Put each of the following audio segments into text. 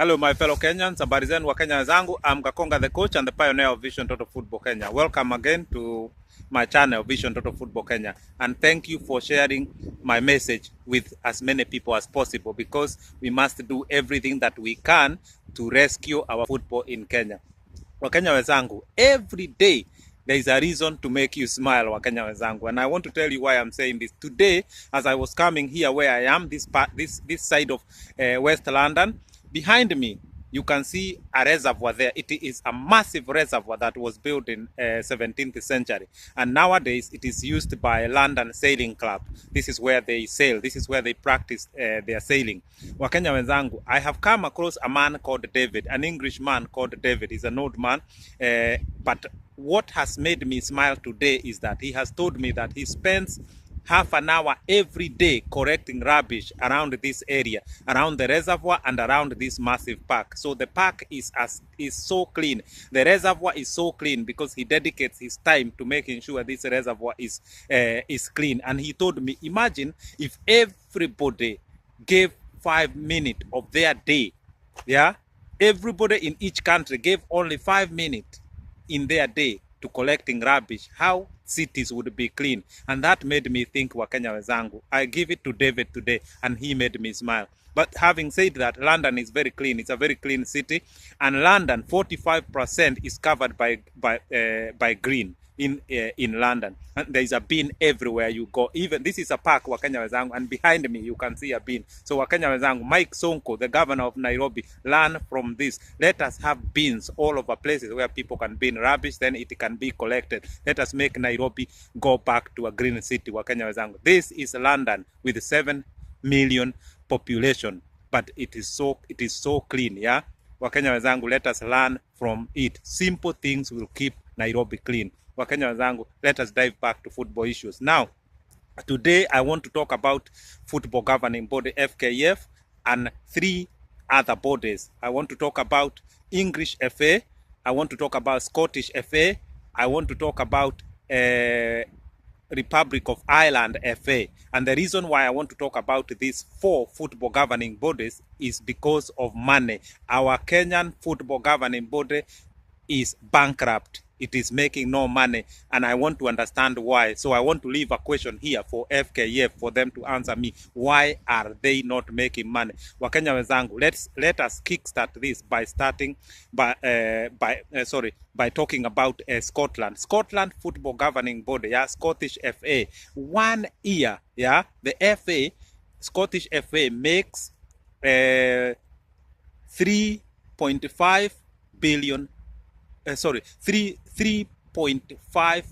Hello, my fellow Kenyans. Habari zenu wa Kenya wenzangu. I'm Gakonga, the coach and the pioneer of Vision Total Football Kenya. Welcome again to my channel, Vision Total Football Kenya. And thank you for sharing my message with as many people as possible, because we must do everything that we can to rescue our football in Kenya. Wakenya wenzangu, every day there is a reason to make you smile, Wakenya wenzangu. And I want to tell you why I'm saying this. Today, as I was coming here where I am, this side of West London, behind me, you can see a reservoir there. It is a massive reservoir that was built in 17th century. And nowadays, it is used by London Sailing Club. This is where they sail. This is where they practice their sailing. Wakenya wenzangu, I have come across a man called David, an English man called David. He's an old man. But what has made me smile today is that he has told me that he spends half an hour every day collecting rubbish around this area, around the reservoir and around this massive park. So the park is so clean. The reservoir is so clean because he dedicates his time to making sure this reservoir is clean. And he told me, imagine if everybody gave 5 minutes of their day, yeah? Everybody in each country gave only 5 minutes in their day to collecting rubbish, how cities would be clean. And that made me think, Wakenya wenzangu. I give it to David today and he made me smile. But having said that, London is very clean. It's a very clean city, and London 45% is covered by green in London. And there is a bin everywhere you go. Even this is a park, Wakenya wenzangu, and behind me you can see a bin. So Wakenya wenzangu, Mike Sonko, the governor of Nairobi, learn from this. Let us have bins all over places where people can bin rubbish, then it can be collected. Let us make Nairobi go back to a green city, Wakenya wenzangu. This is London with 7 million population, but it is so clean, yeah? Wakenya wenzangu, let us learn from it. Simple things will keep Nairobi clean. Wakenya wenzangu, let us dive back to football issues. Now, today I want to talk about football governing body FKF and 3 other bodies. I want to talk about English FA, I want to talk about Scottish FA, I want to talk about Republic of Ireland FA. And the reason why I want to talk about these 4 football governing bodies is because of money. Our Kenyan football governing body is bankrupt. It is making no money, and I want to understand why. So I want to leave a question here for FKF for them to answer me. Why are they not making money? Wakenya wenzangu, let us kickstart this by starting by talking about Scotland. Scotland football governing body, yeah, Scottish FA. 1 year, yeah, the FA, Scottish FA makes 3.5 billion. 3.5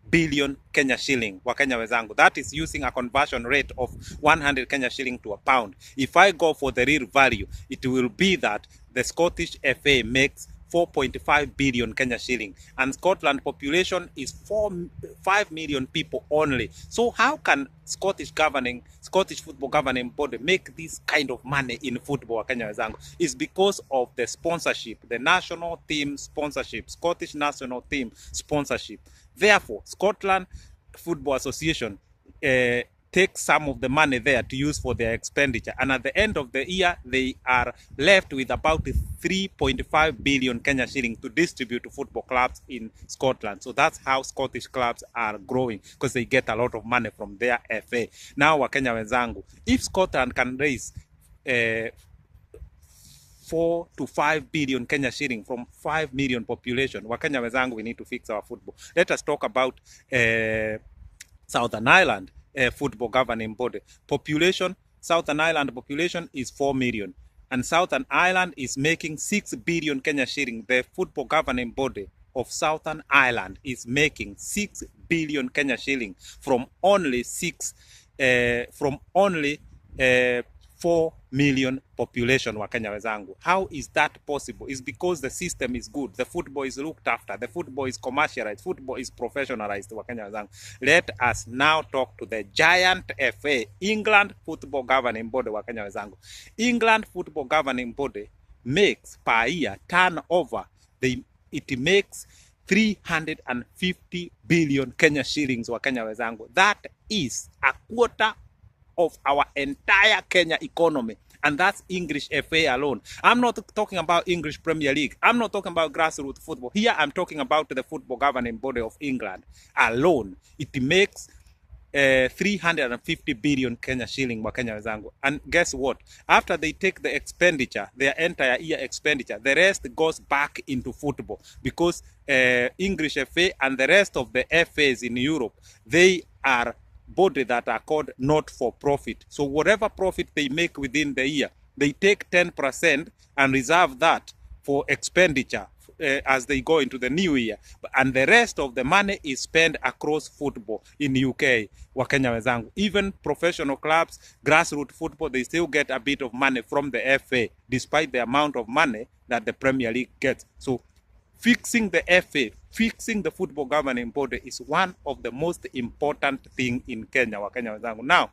billion Kenya shilling, Wakenya wenzangu. That is using a conversion rate of 100 Kenya shilling to a pound. If I go for the real value, it will be that the Scottish FA makes 4.5 billion Kenya shilling, and Scotland population is 5 million people only. So how can Scottish football governing body make this kind of money in football, Kenya wenzangu? Is because of the sponsorship, the national team sponsorship, Scottish national team sponsorship. Therefore, Scotland Football Association take some of the money there to use for their expenditure, and at the end of the year they are left with about 3.5 billion Kenya shilling to distribute to football clubs in Scotland. So that's how Scottish clubs are growing, because they get a lot of money from their FA. Now, Wakenya wenzangu, if Scotland can raise 4 to 5 billion Kenya shilling from 5 million population, Wakenya wenzangu, we need to fix our football. Let us talk about Southern Ireland football governing body. Population, Southern Ireland population is 4 million, and Southern Ireland is making 6 billion Kenya shilling. The football governing body of Southern Ireland is making 6 billion Kenya shilling from only 4 million population, Wakenya wenzangu. How is that possible? It's because the system is good. The football is looked after. The football is commercialized. Football is professionalized, Wakenya wenzangu. Let us now talk to the giant FA, England football governing body, Wakenya wenzangu. England football governing body makes per year turnover. It makes 350 billion Kenya shillings, Wakenya wenzangu. That is a quarter of our entire Kenya economy. And that's English FA alone. I'm not talking about English Premier League. I'm not talking about grassroots football. Here I'm talking about the football governing body of England alone. It makes 350 billion Kenya shilling wa Kenya wenzangu. And guess what? After they take the expenditure, their entire year expenditure, the rest goes back into football, because English FA and the rest of the FAs in Europe, they are body that are called not for profit. So whatever profit they make within the year, they take 10% and reserve that for expenditure as they go into the new year, and the rest of the money is spent across football in UK. Wakenya wenzangu, even professional clubs, grassroots football, they still get a bit of money from the FA, despite the amount of money that the Premier League gets. So fixing the FA, fixing the football governing body is one of the most important thing in Kenya, Wakenya wenzangu. Now,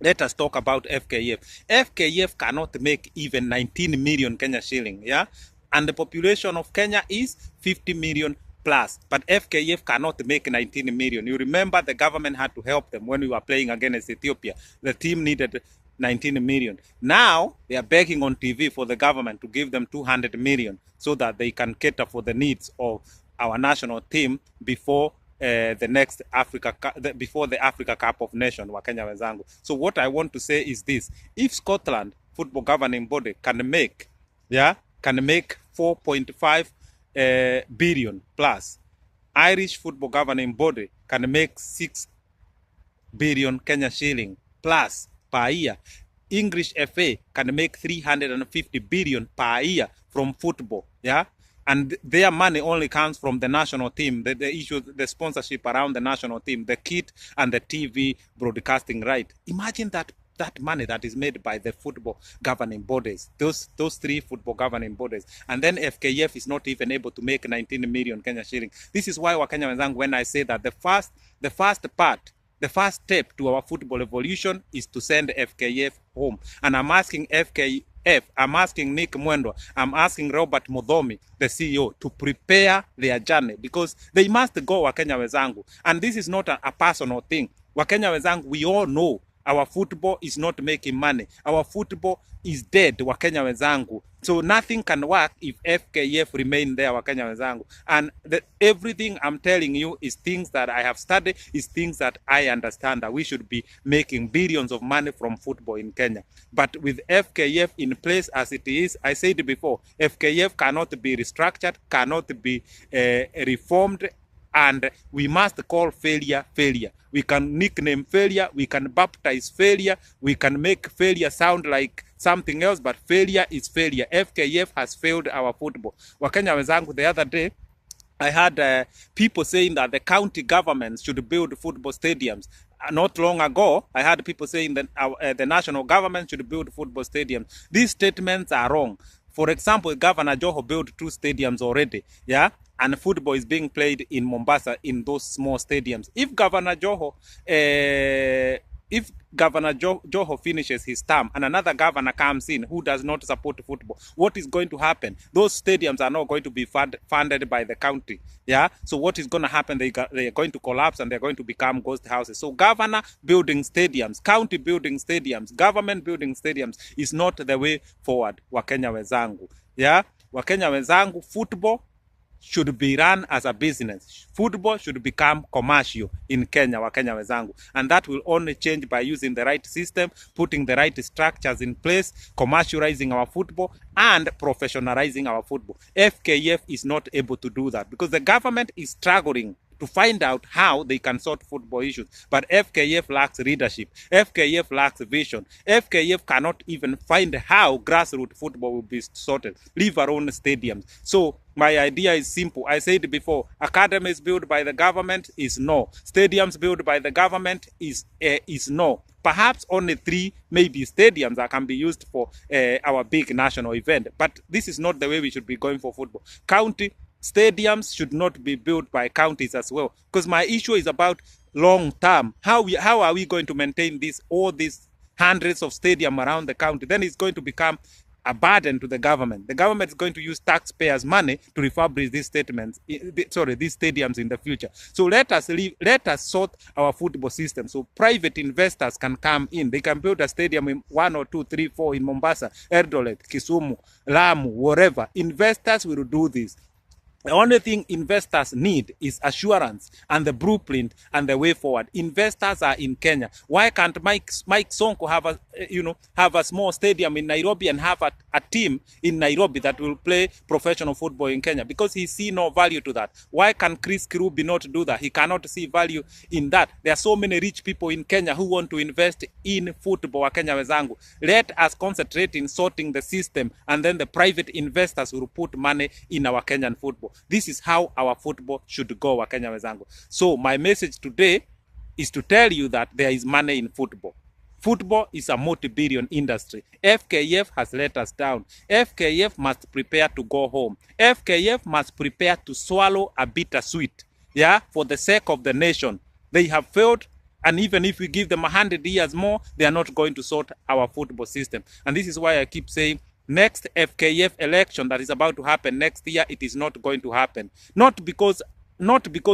let us talk about FKF. FKF cannot make even 19 million Kenya shilling, yeah? And the population of Kenya is 50 million plus. But FKF cannot make 19 million. You remember the government had to help them when we were playing against Ethiopia. The team needed 19 million. Now, they are begging on TV for the government to give them 200 million so that they can cater for the needs of our national team before the next before the Africa Cup of Nations, Wakenya wenzangu. So what I want to say is this: if Scotland football governing body can make 4.5 billion plus, Irish football governing body can make 6 billion Kenya shilling plus per year. English FA can make 350 billion per year from football, yeah? And their money only comes from the national team, the issue, the sponsorship around the national team, the kit and the TV broadcasting right. Imagine that money that is made by the football governing bodies, those three football governing bodies, and then FKF is not even able to make 19 million Kenya shilling. This is why, Wakenya wenzangu, when I say that the first step to our football evolution is to send FKF home. And I'm asking FKF, I'm asking Nick Mwendwa, I'm asking Robert Mudhomi, the CEO, to prepare their journey, because they must go, Wakenya wenzangu. And this is not a personal thing. Wakenya wenzangu, we all know our football is not making money. Our football is dead, Wakenya wenzangu. So nothing can work if FKF remain there, Wakenya wenzangu. And everything I'm telling you is things that I have studied, is things that I understand, that we should be making billions of money from football in Kenya. But with FKF in place as it is, I said before, FKF cannot be restructured, cannot be reformed, and we must call failure failure. We can nickname failure, we can baptize failure, we can make failure sound like something else, but failure is failure. FKF has failed our football. Wakenya wenzangu, the other day, I had people saying that the county governments should build football stadiums. Not long ago, I had people saying that the national government should build football stadiums. These statements are wrong. For example, Governor Joho built 2 stadiums already, yeah? And football is being played in Mombasa in those small stadiums. If Governor Joho finishes his term and another governor comes in who does not support football, what is going to happen? Those stadiums are not going to be funded by the county. Yeah. So what is going to happen? They are going to collapse and they're going to become ghost houses. So governor building stadiums, county building stadiums, government building stadiums is not the way forward, Wakenya wenzangu. Yeah. Wakenya wenzangu, football should be run as a business. Football should become commercial in Kenya, Wakenya wenzangu. And that will only change by using the right system, putting the right structures in place, commercializing our football, and professionalizing our football. FKF is not able to do that because the government is struggling to find out how they can sort football issues. But FKF lacks leadership. FKF lacks vision. FKF cannot even find how grassroots football will be sorted, leave alone stadiums. So my idea is simple. I said before, academies built by the government is no. Stadiums built by the government is no. Perhaps only 3 maybe stadiums that can be used for our big national event. But this is not the way we should be going for football. County stadiums should not be built by counties as well, because my issue is about long term. How are we going to maintain all these hundreds of stadiums around the county? Then it's going to become a burden to the government. The government is going to use taxpayers' money to refurbish these these stadiums in the future. So let us sort our football system so private investors can come in. They can build a stadium in 1 or 2, 3, 4 in Mombasa, Eldoret, Kisumu, Lamu, wherever. Investors will do this. The only thing investors need is assurance and the blueprint and the way forward. Investors are in Kenya. Why can't Mike Sonko have a small stadium in Nairobi and have a team in Nairobi that will play professional football in Kenya? Because he see no value to that. Why can Chris Kirubi not do that? He cannot see value in that. There are so many rich people in Kenya who want to invest in football. Wa Kenya wezangu, let us concentrate in sorting the system, and then the private investors will put money in our Kenyan football. This is how our football should go, Wakenya wezangu. So my message today is to tell you that there is money in football. Football is a multi-billion industry. FKF has let us down. FKF must prepare to go home. FKF must prepare to swallow a bitter sweet, yeah, for the sake of the nation. They have failed, and even if we give them 100 years more, they are not going to sort our football system. And this is why I keep saying, next FKF election that is about to happen next year, it is not going to happen. Not because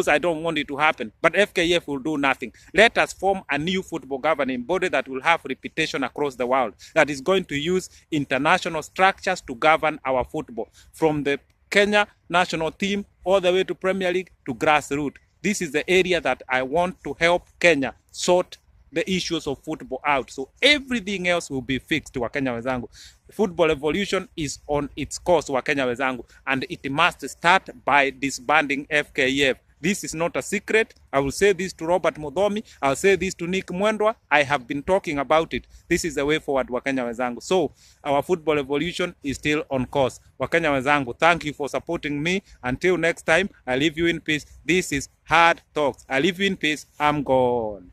I don't want it to happen, but FKF will do nothing. Let us form a new football governing body that will have reputation across the world, that is going to use international structures to govern our football, from the Kenya national team all the way to Premier League to grassroots. This is the area that I want to help Kenya sort the issues of football out, so everything else will be fixed. Wakenya wezangu, football evolution is on its course, Wakenya wezangu, and it must start by disbanding FKF. This is not a secret. I will say this to Robert Mudomi. I'll say this to Nick Mwendwa. I have been talking about it. This is the way forward, Wakenya wezangu. So our football evolution is still on course. Wakenya wezangu, thank you for supporting me. Until next time, I leave you in peace. This is Hard Talks. I leave you in peace. I'm gone.